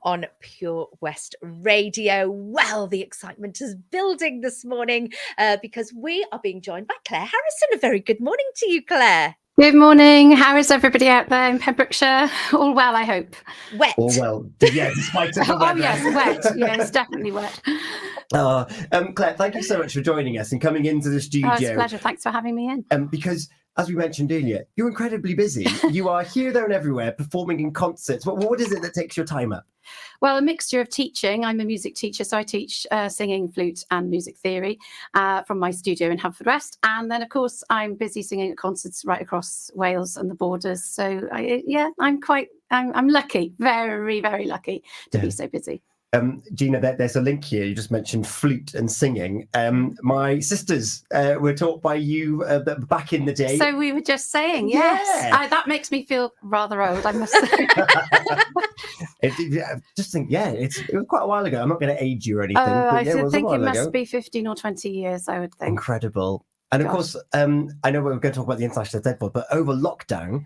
on Pure West Radio. Well, the excitement is building this morning because we are being joined by Clare Harrison. A very good morning to you, Clare. Good morning. How is everybody out there in Pembrokeshire? All well, I hope. Wet. All well. Yeah, despite the weather. Oh, yes, wet. Yes, definitely wet. Clare, thank you so much for joining us and coming into the studio. Oh, it's a pleasure. Thanks for having me in. Because, as we mentioned earlier, you're incredibly busy. You are here, there and everywhere, performing in concerts. What is it that takes your time up? Well, a mixture of teaching. I'm a music teacher, so I teach singing, flute and music theory from my studio in Haverfordwest. And then, of course, I'm busy singing at concerts right across Wales and the borders. So, I'm lucky, very, very lucky to be so busy. Gina, there's a link here. You just mentioned flute and singing. My sisters were taught by you back in the day. So we were just saying, yes. Yeah. That makes me feel rather old, I must say. It was quite a while ago. I'm not going to age you or anything. I think it must ago. be 15 or 20 years, I would think. Incredible. And of course, I know we're going to talk about the International Eisteddfod, but over lockdown,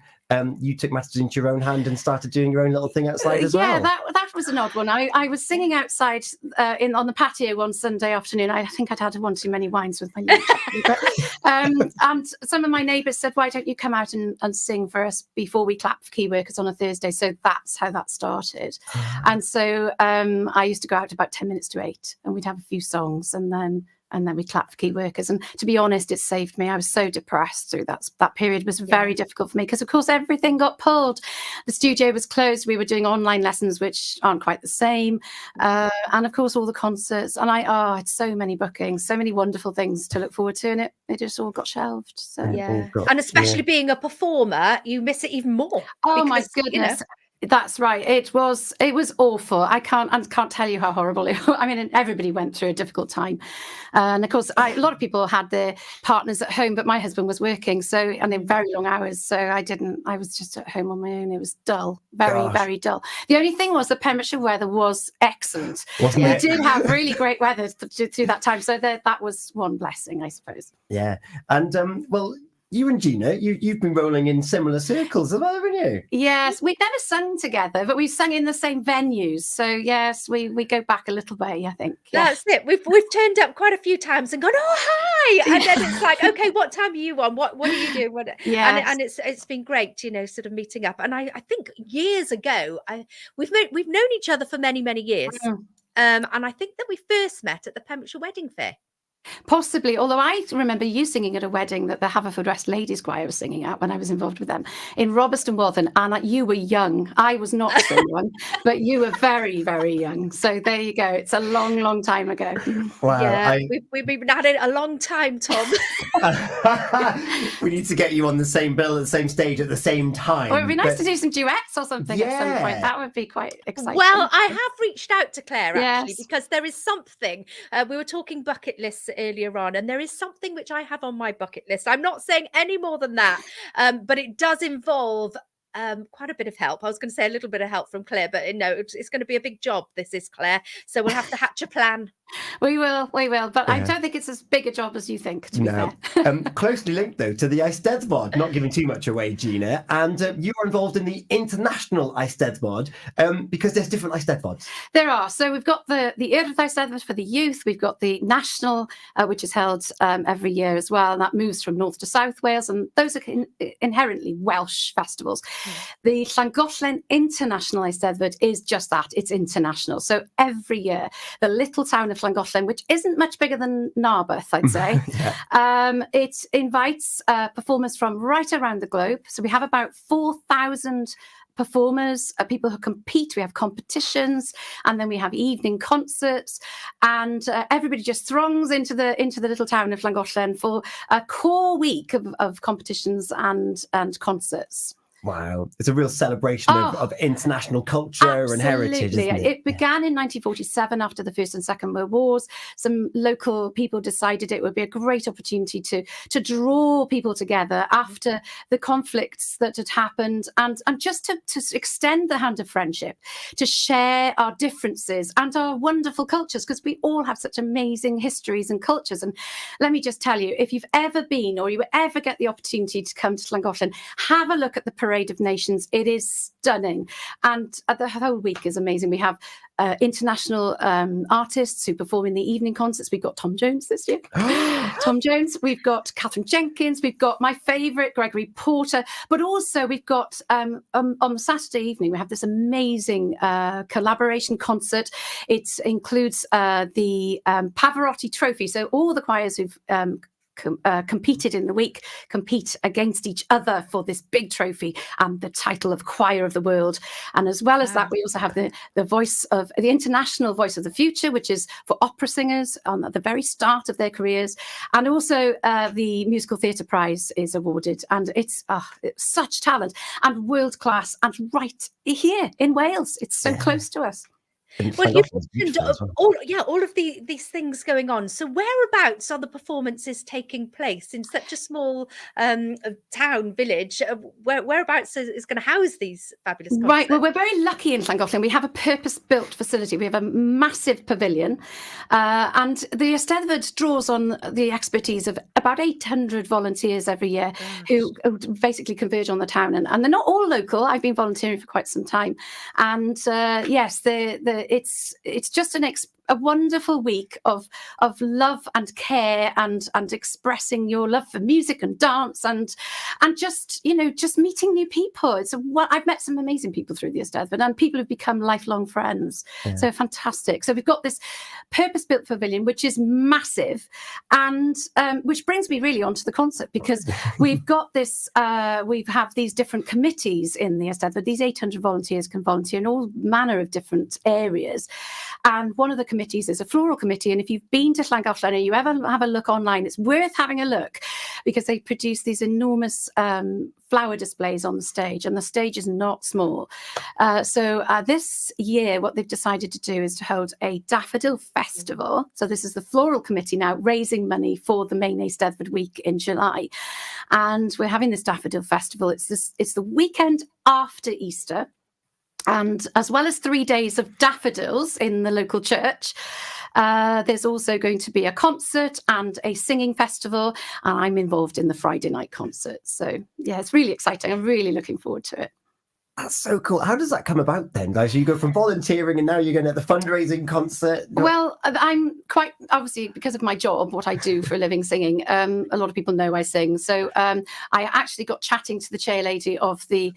you took matters into your own hand and started doing your own little thing outside as well. Yeah, that was an odd one. I was singing outside on the patio one Sunday afternoon. I think I'd had one too many wines with my lunch. And some of my neighbours said, why don't you come out and sing for us before we clap for key workers on a Thursday? So that's how that started. And so I used to go out about 10 minutes to 8 and we'd have a few songs and then we clapped for key workers. And to be honest, it saved me. I was so depressed through that period. It was very difficult for me because, of course, everything got pulled. The studio was closed. We were doing online lessons, which aren't quite the same. And, of course, all the concerts. And I had so many bookings, so many wonderful things to look forward to. And it just all got shelved. So And especially being a performer, you miss it even more. Oh, my goodness. That's right. It was awful. I can't tell you how horrible it was. I mean, everybody went through a difficult time. And of course, a lot of people had their partners at home, but my husband was working. And they were very long hours. So I was just at home on my own. It was dull, very dull. The only thing was the Pembrokeshire weather was excellent. We did have really great weather through that time. So that was one blessing, I suppose. Yeah. And you and Gina, you've been rolling in similar circles, haven't you? Yes, we've never sung together, but we've sung in the same venues. So yes, we go back a little way, I think. Yeah. That's it. We've turned up quite a few times and gone, oh hi, and then it's like, okay, what time are you on? What are you doing? And it's been great, sort of meeting up. And I think years ago, we've known each other for many years, and I think that we first met at the Pembrokeshire Wedding Fair. Possibly, although I remember you singing at a wedding that the Haverfordwest Ladies Choir was singing at when I was involved with them in Robertson Wathen, and you were young. I was not so young, but you were very, very young. So there you go. It's a long time ago. Wow. Yeah, we've been at it a long time, Tom. We need to get you on the same bill at the same stage at the same time. Well, it'd be nice to do some duets or something at some point. That would be quite exciting. Well, I have reached out to Clare actually because there is something. We were talking bucket lists earlier on, and there is something which I have on my bucket list. I'm not saying any more than that, but it does involve quite a bit of help. I was going to say a little bit of help from Clare, but no, it's going to be a big job. This is, Clare, so we'll have to hatch a plan. We will, but I don't think it's as big a job as you think, to be fair. Closely linked, though, to the Eisteddfod, not giving too much away, Gina, and you are involved in the International Eisteddfod because there's different Eisteddfods. There are. So we've got the International Eisteddfod for the youth, we've got the National, which is held every year as well, and that moves from North to South Wales, and those are inherently Welsh festivals. The Llangollen International Eisteddfod is just that, it's international. So every year, the little town of Llangollen, which isn't much bigger than Narberth, I'd say. It invites performers from right around the globe. So we have about 4,000 performers, people who compete. We have competitions, and then we have evening concerts, and everybody just throngs into the little town of Llangollen for a core week of competitions and concerts. Wow. It's a real celebration of international culture and heritage, isn't it? It began in 1947 after the First and Second World Wars. Some local people decided it would be a great opportunity to draw people together after the conflicts that had happened, and just to extend the hand of friendship, to share our differences and our wonderful cultures, because we all have such amazing histories and cultures. And let me just tell you, if you've ever been or you ever get the opportunity to come to Llangollen, have a look at the parade Parade of Nations. It is stunning. And the whole week is amazing. We have international artists who perform in the evening concerts. We've got Tom Jones this year. Tom Jones. We've got Catherine Jenkins. We've got my favourite, Gregory Porter. But also we've got on Saturday evening, we have this amazing collaboration concert. It includes the Pavarotti Trophy. So all the choirs who've competed in the week compete against each other for this big trophy and the title of Choir of the World. And as well as that, we also have the voice of the International Voice of the Future, which is for opera singers at the very start of their careers. And also the Musical Theatre Prize is awarded. And it's such talent and world class and right here in Wales. It's so close to us. Well, you mentioned all of these things going on. So whereabouts are the performances taking place in such a small town, village? Whereabouts is going to house these fabulous concerts? Right, well, we're very lucky in Llangollen. We have a purpose-built facility. We have a massive pavilion. And the Eisteddfod draws on the expertise of about 800 volunteers every year who basically converge on the town. And they're not all local. I've been volunteering for quite some time. And yes, it's just a wonderful week of love and care and expressing your love for music and dance and just meeting new people. I've met some amazing people through the Eisteddfod and people have become lifelong friends. So fantastic. So we've got this purpose-built pavilion which is massive, and which brings me really onto the concert, because we've got this we have these different committees in the Eisteddfod. These 800 volunteers can volunteer in all manner of different areas, and one of the committees is a floral committee. And if you've been to Llangollen and you ever have a look online, it's worth having a look, because they produce these enormous flower displays on the stage, and the stage is not small. So this year what they've decided to do is to hold a daffodil festival. So this is the floral committee now raising money for the main Eisteddfod week in July, and we're having this daffodil festival. It's the weekend after Easter. And as well as 3 days of daffodils in the local church, there's also going to be a concert and a singing festival. And I'm involved in the Friday night concert. So, yeah, it's really exciting. I'm really looking forward to it. That's so cool. How does that come about then, guys? You go from volunteering and now you're going to the fundraising concert. Well, I'm quite, obviously, because of my job, what I do for a living singing, a lot of people know I sing. So I actually got chatting to the chair lady of the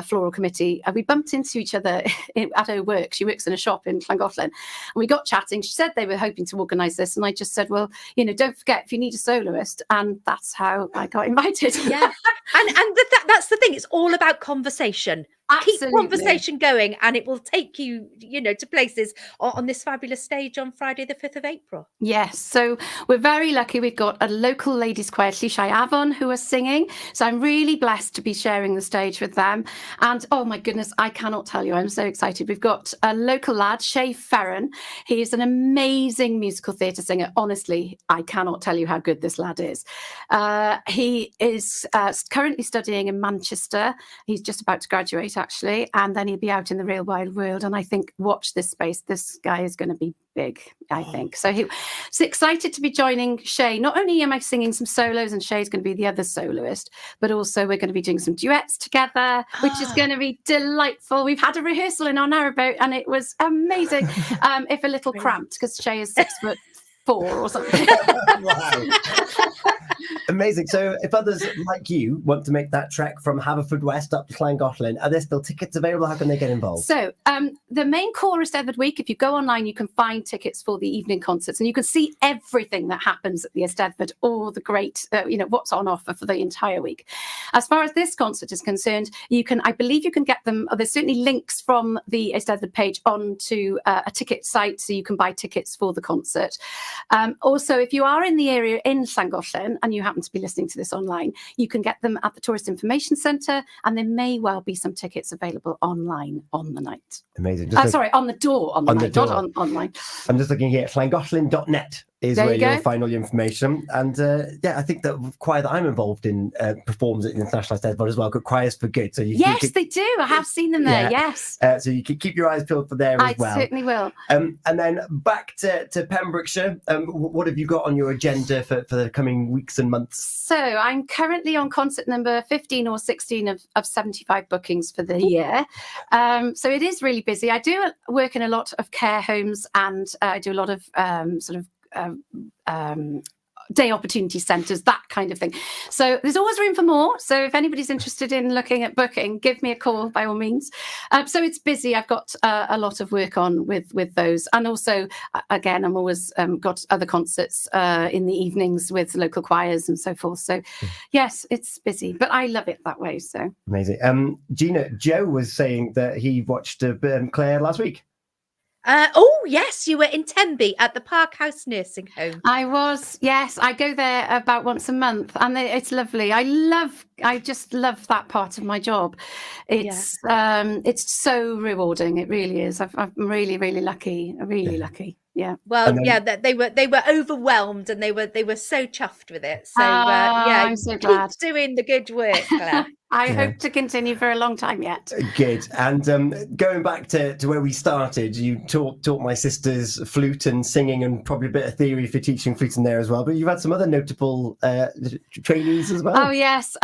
floral committee. We bumped into each other at her work. She works in a shop in Llangollen. And we got chatting. She said they were hoping to organise this. And I just said, well, don't forget, if you need a soloist. And that's how I got invited. Yeah. and that's the thing. It's all about conversation. Absolutely. Keep conversation going, and it will take you, to places on this fabulous stage on Friday, the 5th of April. Yes, so we're very lucky. We've got a local ladies' choir, Lleisiau Afon, who are singing. So I'm really blessed to be sharing the stage with them. And oh my goodness, I cannot tell you, I'm so excited. We've got a local lad, Shay Ferran. He is an amazing musical theatre singer. Honestly, I cannot tell you how good this lad is. He is currently studying in Manchester. He's just about to graduate, actually, and then he'll be out in the real wide world. And I think, watch this space, this guy is going to be big, I think. So he's excited to be joining Shay. Not only am I singing some solos and Shay's going to be the other soloist, but also we're going to be doing some duets together, which is going to be delightful. We've had a rehearsal in our narrowboat and it was amazing, if a little cramped, because Shay is 6'4" or something. Wow. Amazing. So if others like you want to make that trek from Haverfordwest up to Llangollen, are there still tickets available? How can they get involved? So the main core Eisteddfod week, if you go online, you can find tickets for the evening concerts and you can see everything that happens at the Eisteddfod, all the great, what's on offer for the entire week. As far as this concert is concerned, I believe you can get them. There's certainly links from the Eisteddfod page onto a ticket site, so you can buy tickets for the concert. Also, if you are in the area in Llangollen and you happen to be listening to this online, you can get them at the Tourist Information Centre, and there may well be some tickets available online on the night. Amazing. On the door on the night, not online. I'm just looking here at llangollen.net. is There where you go. you'll find all the information. And I think that choir that I'm involved in performs at the International Eisteddfod as well. Got Choirs for Good. So yes, they do. I have seen them there. Yes. So you can keep your eyes peeled for there as well. I certainly will. And then back to Pembrokeshire. What have you got on your agenda for the coming weeks and months? So I'm currently on concert number 15 or 16 of 75 bookings for the year. So it is really busy. I do work in a lot of care homes, and I do a lot of day opportunity centres, that kind of thing. So there's always room for more. So if anybody's interested in looking at booking, give me a call by all means. So it's busy. I've got a lot of work on with those. And also, again, I'm always got other concerts in the evenings with local choirs and so forth. So yes, it's busy, but I love it that way. So amazing. Gina, Joe was saying that he watched Clare last week. Oh yes, you were in Tenby at the Park House Nursing Home. I was, yes. I go there about once a month, and it's lovely. I just love that part of my job. It's so rewarding. It really is. I'm really, really lucky. Really lucky. Yeah. Well, they were overwhelmed, and they were so chuffed with it. So I'm so glad. Keep doing the good work, Claire. I hope to continue for a long time yet. Good. And going back to where we started, you taught my sisters flute and singing, and probably a bit of theory for teaching flute in there as well. But you've had some other notable trainees as well. Oh yes,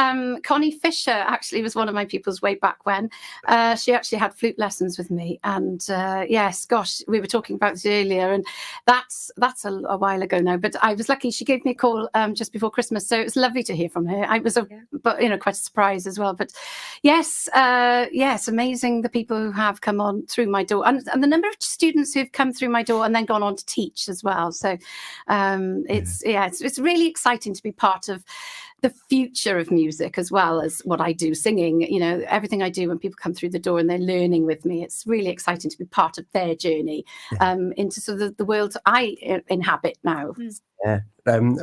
Connie Fisher actually was one of my pupils way back when. She actually had flute lessons with me, and yes, gosh, we were talking about this earlier, and that's a while ago now. But I was lucky; she gave me a call just before Christmas, so it was lovely to hear from her. I was quite a surprise as well. But yes, amazing the people who have come on through my door, and the number of students who've come through my door and then gone on to teach as well. So it's really exciting to be part of the future of music as well as what I do, singing. You know, everything I do when people come through the door and they're learning with me, it's really exciting to be part of their journey into sort of the world I inhabit now. Yeah.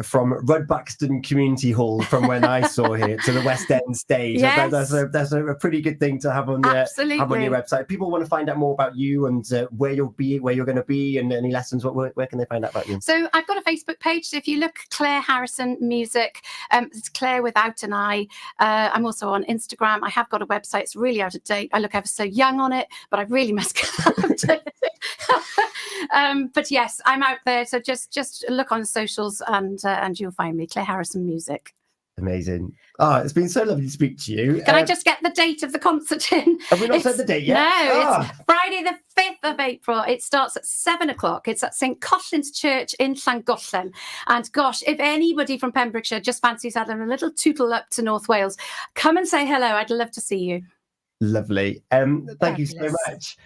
From Rudbaxton Community Hall, from when I saw here, to the West End stage. Yes. That's a pretty good thing to have on your website. If people want to find out more about you and where you're going to be, and any lessons, where can they find out about you? So I've got a Facebook page. So if you look Clare Harrison Music, it's Claire without an I. I'm also on Instagram. I have got a website. It's really out of date. I look ever so young on it, but I really must get updated. But yes, I'm out there. So just look on the socials, and you'll find me, Clare Harrison Music. Amazing. Oh, it's been so lovely to speak to you. Can I just get the date of the concert in? Have we not said the date yet? No, it's Friday the 5th of April. It starts at 7:00. It's at St Cochlin's Church in Llangollen. And gosh, if anybody from Pembrokeshire just fancies having a little tootle up to North Wales, come and say hello. I'd love to see you. Lovely. Thank you so much.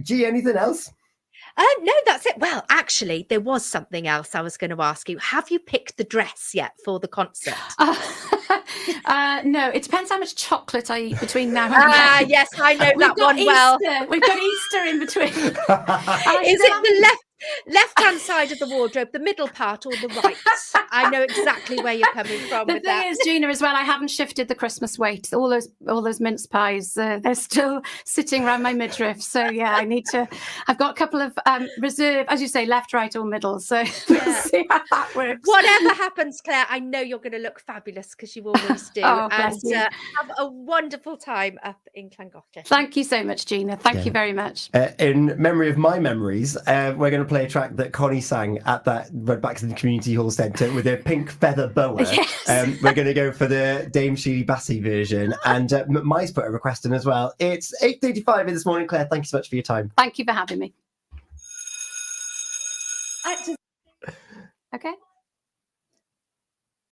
G, anything else? No, that's it. Well, actually, there was something else I was going to ask you. Have you picked the dress yet for the concert? No, it depends how much chocolate I eat between now and then. Yes, I know that one well. We've got Easter in between. Is it the left-hand side of the wardrobe, the middle part, or the right? I know exactly where you're coming from with that. The thing is, Gina, as well, I haven't shifted the Christmas weight. All those mince pies, they're still sitting around my midriff. So yeah, I need to. I've got a couple of reserve, as you say, left, right, or middle. So we'll see how that works. Whatever happens, Claire, I know you're going to look fabulous, because you always do. Bless you. Have a wonderful time up in Llangollen. Thank you so much, Gina. Thank you very much. In memory of my memories, we're going to play a track that Connie sang at that Rudbaxton Community Hall Centre with a pink feather boa. Yes. We're going to go for the Dame Sheely Bassey version, and Mai's put a request in as well. It's 8:35 this morning. Claire, thank you so much for your time. Thank you for having me. Okay.